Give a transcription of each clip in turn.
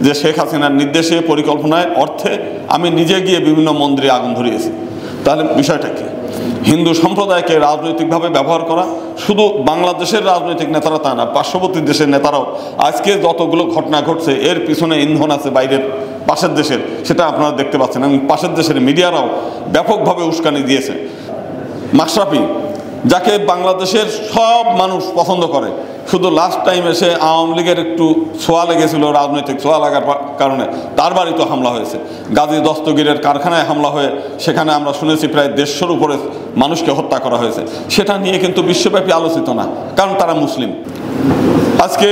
যে শেখ হাসিনার নির্দেশে পরিকল্পনায় অর্থে আমি নিজে গিয়ে বিভিন্ন মন্দিরে আগুন ধরিয়েছি। তাহলে বিষয়টা কি? হিন্দু সম্প্রদায়কে রাজনৈতিকভাবে ব্যবহার করা, শুধু বাংলাদেশের রাজনৈতিক নেতারা তা না, পার্শ্ববর্তী দেশের নেতারাও আজকে যতগুলো ঘটনা ঘটছে এর পিছনে ইন্ধন আছে বাইরের পাশের দেশের, সেটা আপনারা দেখতে পাচ্ছেন। এবং পাশের দেশের মিডিয়ারাও ব্যাপকভাবে উস্কানি দিয়েছে। মাশরাফি, যাকে বাংলাদেশের সব মানুষ পছন্দ করে, শুধু লাস্ট টাইম এসে আওয়ামী লীগের একটু ছোঁয়া লেগেছিল, রাজনৈতিক ছোঁয়া লাগার কারণে তার বাড়িতে হামলা হয়েছে। গাজী দস্তগীরের কারখানায় হামলা হয়ে সেখানে আমরা শুনেছি প্রায় 150-র উপরে মানুষকে হত্যা করা হয়েছে। সেটা নিয়ে কিন্তু বিশ্বব্যাপী আলোচিত না, কারণ তারা মুসলিম। আজকে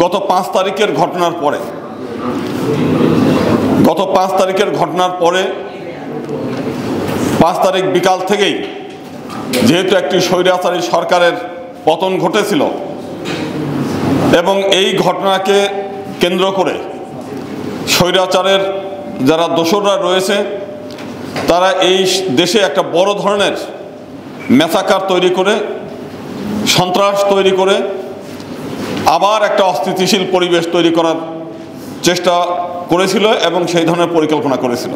গত 5 তারিখের ঘটনার পরে 5 তারিখ বিকাল থেকেই যেহেতু একটি স্বৈরাচারী সরকারের পতন ঘটেছিল এবং এই ঘটনাকে কেন্দ্র করে স্বৈরাচারের যারা দোসররা রয়েছে তারা এই দেশে একটা বড় ধরনের ম্যাসাকার তৈরি করে, সন্ত্রাস তৈরি করে আবার একটা অস্থিতিশীল পরিবেশ তৈরি করার চেষ্টা করেছিল এবং সেই ধরনের পরিকল্পনা করেছিল।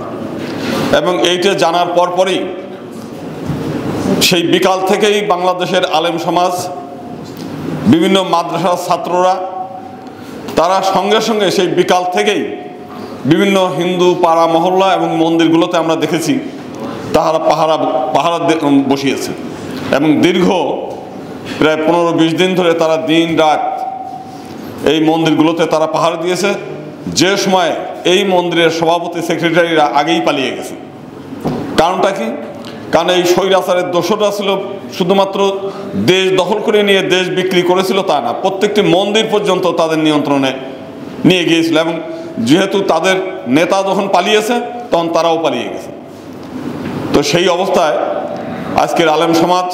এবং এইটা জানার পরপরই সেই বিকাল থেকেই বাংলাদেশের আলেম সমাজ, বিভিন্ন মাদ্রাসার ছাত্ররা, তারা সঙ্গে সঙ্গে সেই বিকাল থেকেই বিভিন্ন হিন্দু পাড়া মহল্লা এবং মন্দিরগুলোতে আমরা দেখেছি তারা পাহারা বসিয়েছে এবং দীর্ঘ প্রায় 15-20 দিন ধরে তারা দিন রাত এই মন্দিরগুলোতে তারা পাহারা দিয়েছে। যে সময় এই মন্দিরের সভাপতি সেক্রেটারিরা আগেই পালিয়ে গেছে। কারণটা কি? কারণ এই স্বৈরাচারের দোসররা ছিল শুধুমাত্র দেশ দখল করে নিয়ে দেশ বিক্রি করেছিল তা না, প্রত্যেকটি মন্দির পর্যন্ত তাদের নিয়ন্ত্রণে নিয়ে গিয়েছিল। এবং যেহেতু তাদের নেতা যখন পালিয়েছে তখন তারাও পালিয়ে গেছে। তো সেই অবস্থায় আজকের আলেম সমাজ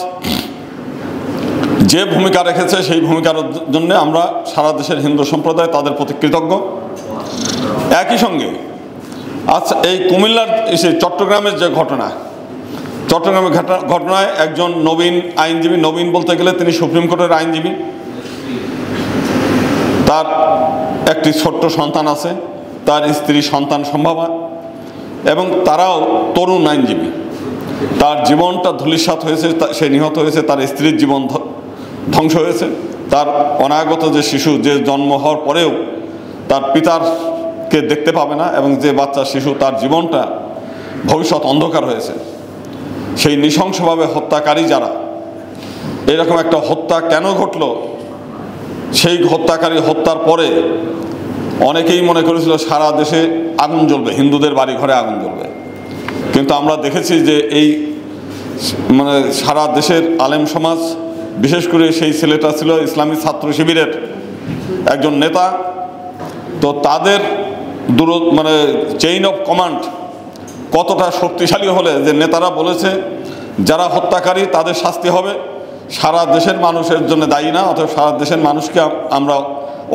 যে ভূমিকা রেখেছে সেই ভূমিকার জন্য আমরা সারা দেশের হিন্দু সম্প্রদায় তাদের প্রতি কৃতজ্ঞ। একই সঙ্গে আচ্ছা, এই কুমিল্লার চট্টগ্রামের যে চট্টগ্রামের ঘটনায় একজন নবীন আইনজীবী, নবীন বলতে গেলে তিনি সুপ্রিম কোর্টের আইনজীবী, তার একটি ছোট্ট সন্তান আছে, তার স্ত্রী সন্তান সম্ভাবা, এবং তারাও তরুণ আইনজীবী। তার জীবনটা ধূলিসাৎ হয়েছে, সে নিহত হয়েছে, তার স্ত্রীর জীবন ধ্বংস হয়েছে, তার অনাগত যে শিশু, যে জন্ম হওয়ার পরেও তার পিতারকে দেখতে পাবে না, এবং যে বাচ্চা শিশু তার জীবনটা ভবিষ্যৎ অন্ধকার হয়েছে। সেই নৃশংসভাবে হত্যাকারী যারা, এরকম একটা হত্যা কেন ঘটলো? সেই হত্যাকারী হত্যার পরে অনেকেই মনে করেছিল সারা দেশে আগুন জ্বলবে, হিন্দুদের বাড়ি ঘরে আগুন জ্বলবে। কিন্তু আমরা দেখেছি যে এই সারা দেশের আলেম সমাজ, বিশেষ করে সেই ছেলেটা ছিল ইসলামী ছাত্র শিবিরের একজন নেতা, তো তাদের চেইন অফ কমান্ড কতটা শক্তিশালী হলে যে নেতারা বলেছে যারা হত্যাকারী তাদের শাস্তি হবে, সারা দেশের মানুষের জন্য দায়ী না, অথবা সারা দেশের মানুষকে আমরা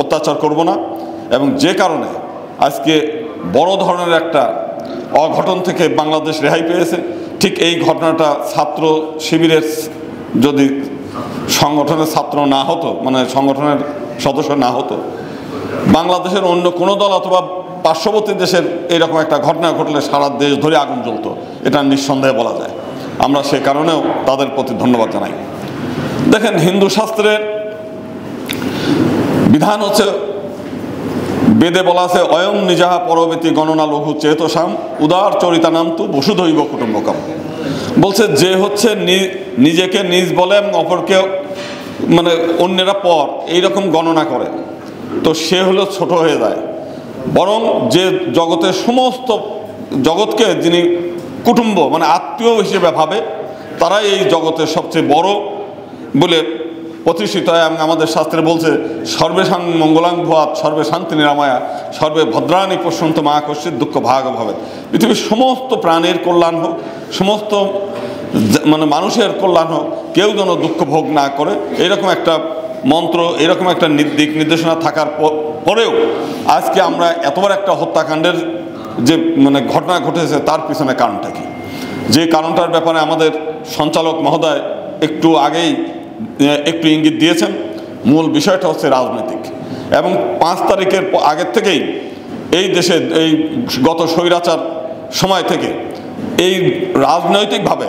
অত্যাচার করব না। এবং যে কারণে আজকে বড় ধরনের একটা অঘটন থেকে বাংলাদেশ রেহাই পেয়েছে। ঠিক এই ঘটনাটা ছাত্র শিবিরের যদি সংগঠনের ছাত্র না হতো, সংগঠনের সদস্য না হতো, বাংলাদেশের অন্য কোনো দল অথবা পার্শ্ববর্তী দেশের এইরকম একটা ঘটনা ঘটলে সারা দেশ ধরে আগুন জ্বলতো, এটা নিঃসন্দেহে বলা যায়। আমরা সে কারণেও তাদের প্রতি ধন্যবাদ জানাই। দেখেন, হিন্দু শাস্ত্রের বিধান হচ্ছে, বেদে বলা আছে অয়ং নিজাহা পরবেতি গণনা লঘু চেতসাম উদার চরিতানাম তু বসুধৈব কুটুম্বকম। বলছে যে হচ্ছে নিজেকে নিজ বলে এবং অপরকে অন্যেরা পর এইরকম গণনা করে, তো সে হলো ছোট হয়ে যায়। বরং যে জগতের সমস্ত জগৎকে যিনি কুটুম্ব আত্মীয় হিসেবে ভাবে, তারাই এই জগতের সবচেয়ে বড় বলে প্রতিষ্ঠিত হয়। এবং আমাদের শাস্ত্রে বলছে সর্বেশাং মঙ্গলাং ভুয়াত সর্বে শান্তি নিরাময়া সর্বে ভদ্রাণী পশ্যন্ত মা কশ্চিৎ দুঃখ ভাগ হবে। পৃথিবীর সমস্ত প্রাণের কল্যাণ হোক, সমস্ত মানুষের কল্যাণ হোক, কেউ যেন দুঃখ ভোগ না করে, এরকম একটা মন্ত্র, এরকম একটা দিক নির্দেশনা থাকার পরেও আজকে আমরা এতবার একটা হত্যাকাণ্ডের যে ঘটনা ঘটেছে তার পিছনে কারণটা কি? যে কারণটার ব্যাপারে আমাদের সঞ্চালক মহোদয় একটু আগেই একটু ইঙ্গিত দিয়েছেন। মূল বিষয়টা হচ্ছে রাজনৈতিক। এবং 5 তারিখের আগের থেকেই এই দেশে এই গত স্বৈরাচার সময় থেকে এই রাজনৈতিকভাবে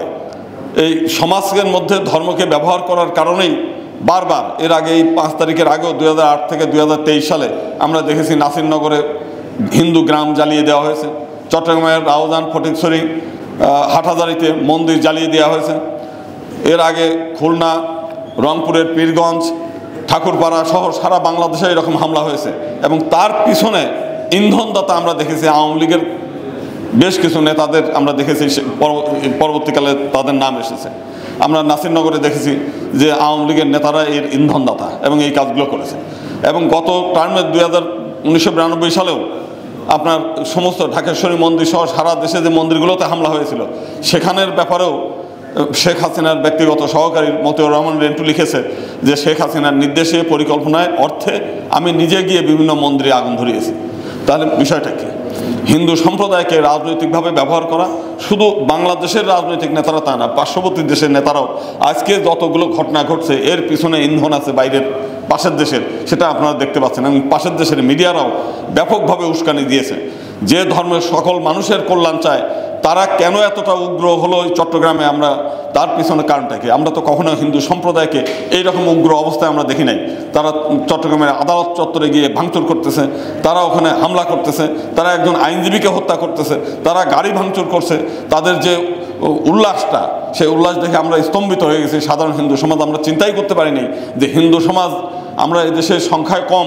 এই সমাজের মধ্যে ধর্মকে ব্যবহার করার কারণেই বারবার এর আগে এই 5 তারিখের আগেও 2008 থেকে 2023 সালে আমরা দেখেছি নাসিরনগরে হিন্দু গ্রাম জ্বালিয়ে দেওয়া হয়েছে, চট্টগ্রামের রাউজান, ফটিকছড়ি, হাটহাজারীতে মন্দির জ্বালিয়ে দেওয়া হয়েছে, এর আগে খুলনা, রংপুরের পীরগঞ্জ, ঠাকুরপাড়া সহ সারা বাংলাদেশে এরকম হামলা হয়েছে। এবং তার পিছনে ইন্ধনদাতা আমরা দেখেছি আওয়ামী লীগের বেশ কিছু নেতাদের আমরা দেখেছি, পরবর্তীকালে তাদের নাম এসেছে। আমরা নাসিরনগরে দেখেছি যে আওয়ামী লীগের নেতারা এর ইন্ধনদাতা এবং এই কাজগুলো করেছে। এবং গত টার্মে 1992 সালেও আপনার সমস্ত ঢাকেশ্বরী মন্দির সহ সারা দেশে যে মন্দিরগুলোতে হামলা হয়েছিল সেখানের ব্যাপারেও শেখ হাসিনার ব্যক্তিগত সহকারী মতিউর রহমান রেন্টু লিখেছে যে শেখ হাসিনার নির্দেশে, পরিকল্পনায়, অর্থে আমি নিজে গিয়ে বিভিন্ন মন্দিরে আগুন ধরিয়েছি। তাহলে বিষয়টা কি? হিন্দু সম্প্রদায়কে রাজনৈতিকভাবে ব্যবহার করা, শুধু বাংলাদেশের রাজনৈতিক নেতারা তা না, পার্শ্ববর্তী দেশের নেতারাও আজকে যতগুলো ঘটনা ঘটছে এর পিছনে ইন্ধন আছে বাইরের পাশের দেশের, সেটা আপনারা দেখতে পাচ্ছেন। এবং পাশের দেশের মিডিয়ারাও ব্যাপকভাবে উস্কানি দিয়েছে। যে ধর্মের সকল মানুষের কল্যাণ চায় তারা কেন এতটা উগ্র হলো চট্টগ্রামে, আমরা তার পিছনে কারণটা কি? আমরা তো কখনো হিন্দু সম্প্রদায়কে এইরকম উগ্র অবস্থায় আমরা দেখি নাই। তারা চট্টগ্রামের আদালত চত্বরে গিয়ে ভাঙচুর করতেছে, তারা ওখানে হামলা করতেছে, তারা একজন আইনজীবীকে হত্যা করতেছে, তারা গাড়ি ভাঙচুর করছে। তাদের যে উল্লাসটা, সেই উল্লাস দেখে আমরা স্তম্ভিত হয়ে গেছি। সাধারণ হিন্দু সমাজ আমরা চিন্তাই করতে পারিনি যে হিন্দু সমাজ, আমরা এদেশের সংখ্যায় কম,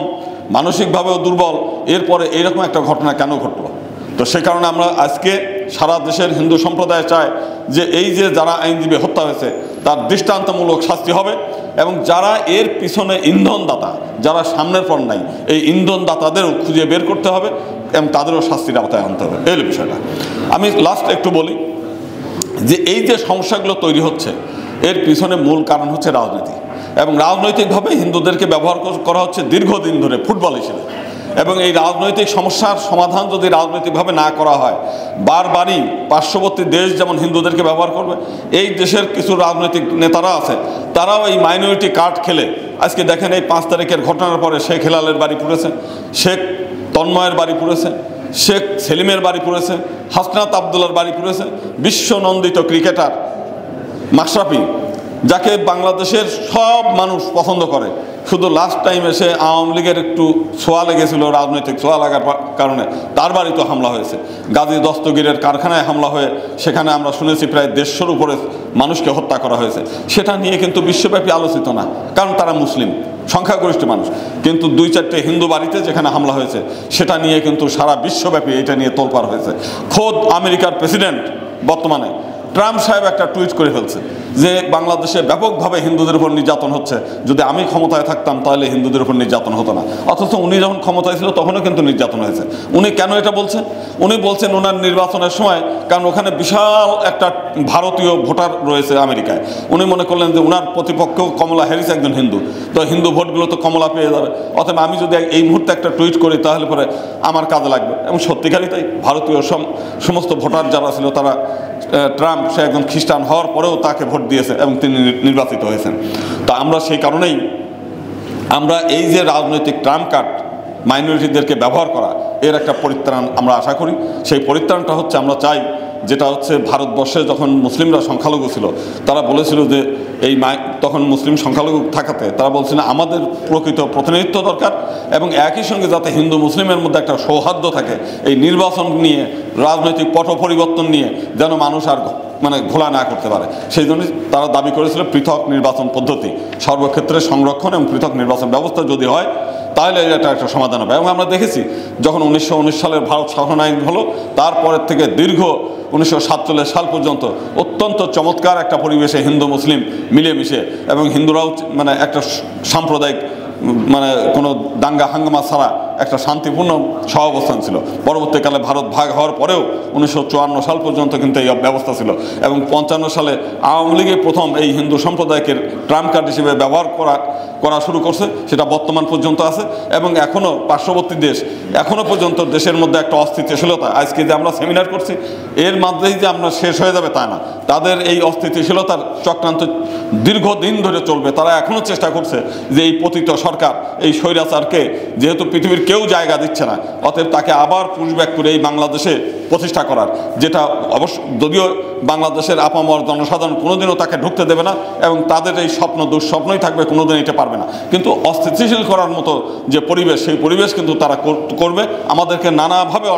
মানসিকভাবেও দুর্বল, এরপরে এইরকম একটা ঘটনা কেন ঘটলো? তো সে কারণে আমরা আজকে সারা দেশের হিন্দু সম্প্রদায় চায় যে এই যে যারা আইনজীবী হত্যা হয়েছে তার দৃষ্টান্তমূলক শাস্তি হবে, এবং যারা এর পিছনে ইন্ধনদাতা, যারা সামনের পর নাই, এই ইন্ধনদাতাদেরও খুঁজে বের করতে হবে এবং তাদেরও শাস্তির আওতায় আনতে হবে। এই বিষয়টা আমি লাস্ট একটু বলি যে এই যে সমস্যাগুলো তৈরি হচ্ছে এর পিছনে মূল কারণ হচ্ছে রাজনীতি। এবং রাজনৈতিকভাবে হিন্দুদেরকে ব্যবহার করা হচ্ছে দীর্ঘদিন ধরে ফুটবল হিসেবে। এবং এই রাজনৈতিক সমস্যার সমাধান যদি রাজনৈতিকভাবে না করা হয়, বারবারই পার্শ্ববর্তী দেশ যেমন হিন্দুদেরকে ব্যবহার করবে, এই দেশের কিছু রাজনৈতিক নেতারা আছে তারাও এই মাইনরিটি কার্ড খেলে, আজকে দেখেন এই 5 তারিখের ঘটনার পরে শেখ হেলালের বাড়ি পুড়েছে, শেখ তন্ময়ের বাড়ি পুড়েছে, শেখ সেলিমের বাড়ি পুড়েছে, হাসনাত আবদুল্লার বাড়ি পুড়েছে, বিশ্বনন্দিত ক্রিকেটার মাশরাফি, যাকে বাংলাদেশের সব মানুষ পছন্দ করে, শুধু লাস্ট টাইম এসে আওয়ামী লীগের একটু ছোঁয়া লেগেছিল, রাজনৈতিক ছোঁয়া লাগার কারণে তার বাড়িতে হামলা হয়েছে। গাজী দস্তগীরের কারখানায় হামলা হয়ে সেখানে আমরা শুনেছি প্রায় 150-র উপরে মানুষকে হত্যা করা হয়েছে। সেটা নিয়ে কিন্তু বিশ্বব্যাপী আলোচিত না, কারণ তারা মুসলিম সংখ্যাগরিষ্ঠ মানুষ। কিন্তু 2-4টে হিন্দু বাড়িতে যেখানে হামলা হয়েছে সেটা নিয়ে কিন্তু সারা বিশ্বব্যাপী এটা নিয়ে তোলপাড় হয়েছে। খোদ আমেরিকার প্রেসিডেন্ট বর্তমানে ট্রাম্প সাহেব একটা টুইট করে ফেলছে যে বাংলাদেশে ব্যাপকভাবে হিন্দুদের উপর নির্যাতন হচ্ছে, যদি আমি ক্ষমতায় থাকতাম তাহলে হিন্দুদের উপর নির্যাতন হতো না। অথচ উনি যখন ক্ষমতায় ছিল তখনও কিন্তু নির্যাতন হয়েছে। উনি কেন এটা বলছেন? উনি বলছেন ওনার নির্বাচনের সময়, কারণ ওখানে বিশাল একটা ভারতীয় ভোটার রয়েছে আমেরিকায়, উনি মনে করলেন যে ওনার প্রতিপক্ষ কমলা হ্যারিস একজন হিন্দু, তো হিন্দু ভোটগুলো তো কমলা পেয়ে যাবে, অতএব আমি যদি এই মুহূর্তে একটা টুইট করি তাহলে পরে আমার কাজে লাগবে। এবং সত্যিকারই তাই, ভারতীয় সমস্ত ভোটার যারা ছিল তারা ট্রাম্প, সে একজন খ্রিস্টান হওয়ার পরেও তাকে ভোট দিয়েছে এবং তিনি নির্বাচিত হয়েছেন। তা আমরা সেই কারণেই আমরা এই যে রাজনৈতিক ট্রাম্প কার্ড মাইনরিটিদেরকে ব্যবহার করা, এর একটা পরিত্রাণ আমরা আশা করি। সেই পরিত্রাণটা হচ্ছে আমরা চাই, যেটা হচ্ছে ভারতবর্ষে যখন মুসলিমরা সংখ্যালঘু ছিল তারা বলেছিল যে এই তখন মুসলিম সংখ্যালঘু থাকাতে তারা বলছিল আমাদের প্রকৃত প্রতিনিধিত্ব দরকার, এবং একই সঙ্গে যাতে হিন্দু মুসলিমের মধ্যে একটা সৌহার্দ্য থাকে, এই নির্বাচন নিয়ে, রাজনৈতিক পট পরিবর্তন নিয়ে যেন মানুষ আর ঘোলা না করতে পারে। সেই জন্যই তারা দাবি করেছিল পৃথক নির্বাচন পদ্ধতি, সর্বক্ষেত্রে সংরক্ষণ এবং পৃথক নির্বাচন ব্যবস্থা যদি হয় তাহলে এটা একটা সমাধান হবে। এবং আমরা দেখেছি যখন 1919 সালের ভারত শাসন আইন হলো, তারপরের থেকে দীর্ঘ 1947 সাল পর্যন্ত অত্যন্ত চমৎকার একটা পরিবেশে হিন্দু মুসলিম মিলেমিশে, এবং হিন্দুরাও একটা সাম্প্রদায়িক কোনো দাঙ্গা হাঙ্গামা ছাড়া একটা শান্তিপূর্ণ সহাবস্থান ছিল। পরবর্তীকালে ভারত ভাগ হওয়ার পরেও 1954 সাল পর্যন্ত কিন্তু এই ব্যবস্থা ছিল, এবং 55 সালে আওয়ামী লীগের প্রথম এই হিন্দু সম্প্রদায়কে ট্রাম্প কার্ড হিসেবে ব্যবহার করা শুরু করছে, সেটা বর্তমান পর্যন্ত আছে। এবং এখনও পার্শ্ববর্তী দেশ, এখনও পর্যন্ত দেশের মধ্যে একটা অস্থিতিশীলতা, আজকে যে আমরা সেমিনার করছি এর মাধ্যমেই যে আমরা শেষ হয়ে যাবে তা না, তাদের এই অস্থিতিশীলতার চক্রান্ত দীর্ঘদিন ধরে চলবে। তারা এখনও চেষ্টা করছে যে এই পতিত সরকার, এই স্বৈরাচারকে, যেহেতু পৃথিবীর কেউ জায়গা দিচ্ছে না। অতএব তাকে আবার পুশব্যাক করে এই বাংলাদেশে প্রতিষ্ঠা করার, যেটা অবশ্য যদিও বাংলাদেশের আপামর জনসাধারণ কোনোদিনও তাকে ঢুকতে দেবে না এবং তাদের এই স্বপ্ন দুঃস্বপ্নই থাকবে, কোনোদিন এটা পারবে না। কিন্তু অস্থিতিশীল করার মতো যে পরিবেশ, সেই পরিবেশ কিন্তু তারা করবে, আমাদেরকে নানাভাবে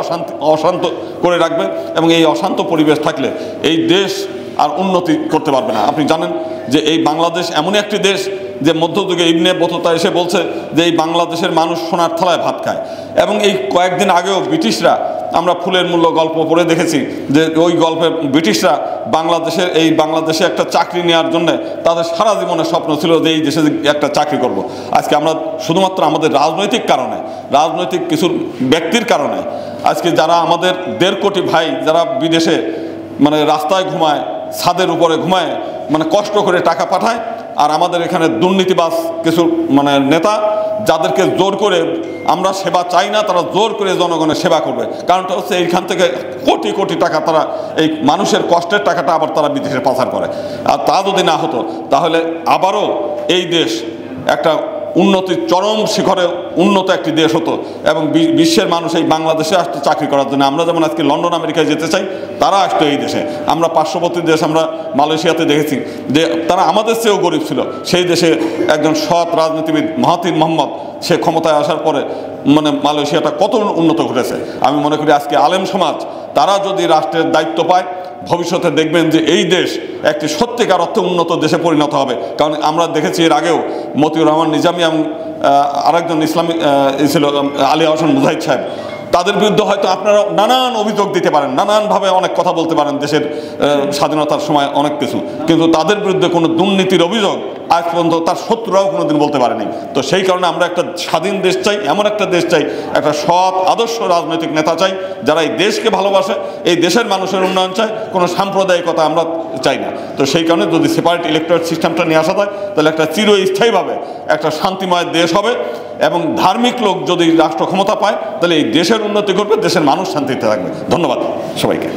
অশান্ত করে রাখবে এবং এই অশান্ত পরিবেশ থাকলে এই দেশ আর উন্নতি করতে পারবে না। আপনি জানেন যে এই বাংলাদেশ এমনই একটি দেশ যে মধ্যযুগে ইবনে বতুতা এসে বলছে যে এই বাংলাদেশের মানুষ সোনার থালায় ভাত খায়। এবং এই কয়েকদিন আগেও ব্রিটিশরা, আমরা ফুলের মূল্য গল্প পড়ে দেখেছি যে ওই গল্পে ব্রিটিশরা বাংলাদেশে একটা চাকরি নেওয়ার জন্য তাদের সারা জীবনের স্বপ্ন ছিল যে এই দেশে একটা চাকরি করব। আজকে আমরা শুধুমাত্র আমাদের রাজনৈতিক কারণে, রাজনৈতিক কিছু ব্যক্তির কারণে আজকে যারা আমাদের 1.5 কোটি ভাই যারা বিদেশে মানে রাস্তায় ঘুমায়, ছাদের উপরে ঘুমায়, মানে কষ্ট করে টাকা পাঠায়, আর আমাদের এখানে দুর্নীতিবাজ কিছু মানে নেতা যাদেরকে জোর করে, আমরা সেবা চাই না, তারা জোর করে জনগণের সেবা করবে। কারণটা হচ্ছে এইখান থেকে কোটি কোটি টাকা তারা এই মানুষের কষ্টের টাকাটা আবার তারা বিদেশে পাচার করে। আর তা যদি না হতো তাহলে আবারও এই দেশ একটা উন্নতির চরম শিখরে উন্নত একটি দেশ হতো এবং বিশ্বের মানুষ এই বাংলাদেশে আসতো চাকরি করার জন্য। আমরা যেমন আজকে লন্ডন আমেরিকায় যেতে চাই, তারা আসতো এই দেশে। আমরা পার্শ্ববর্তী দেশ, আমরা মালয়েশিয়াতে দেখেছি যে তারা আমাদের চেয়েও গরিব ছিল। সেই দেশে একজন সৎ রাজনীতিবিদ মাহাথির মোহাম্মদ, সে ক্ষমতায় আসার পরে মানে মালয়েশিয়াটা কত উন্নত ঘটেছে। আমি মনে করি আজকে আলেম সমাজ তারা যদি রাষ্ট্রের দায়িত্ব পায়, ভবিষ্যতে দেখবেন যে এই দেশ একটি সত্যিকার অর্থে উন্নত দেশে পরিণত হবে। কারণ আমরা দেখেছি এর আগেও মতিউর রহমান নিজামী এবং আরেকজন ইসলামী ছিল আলী আহসান মুজাহিদ সাহেব, তাদের বিরুদ্ধে হয়তো আপনারা নানান অভিযোগ দিতে পারেন, নানানভাবে অনেক কথা বলতে পারেন দেশের স্বাধীনতার সময় অনেক কিছু, কিন্তু তাদের বিরুদ্ধে কোনো দুর্নীতির অভিযোগ আজ পর্যন্ত তার শত্রুরাও কোনোদিন বলতে পারেনি। তো সেই কারণে আমরা একটা স্বাধীন দেশ চাই, এমন একটা দেশ চাই, একটা সৎ আদর্শ রাজনৈতিক নেতা চাই যারা এই দেশকে ভালোবাসে, এই দেশের মানুষের উন্নয়ন চায়, কোনো সাম্প্রদায়িকতা আমরা চাই না। তো সেই কারণে যদি সেপারেট ইলেকটোরেট সিস্টেমটা নিয়ে আসা যায় তাহলে একটা চিরস্থায়ীভাবে একটা শান্তিময় দেশ হবে এবং ধার্মিক লোক যদি রাষ্ট্র ক্ষমতা পায় তাহলে এই দেশের উন্নতি করবে, দেশের মানুষ শান্তিতে থাকবে। ধন্যবাদ সবাইকে।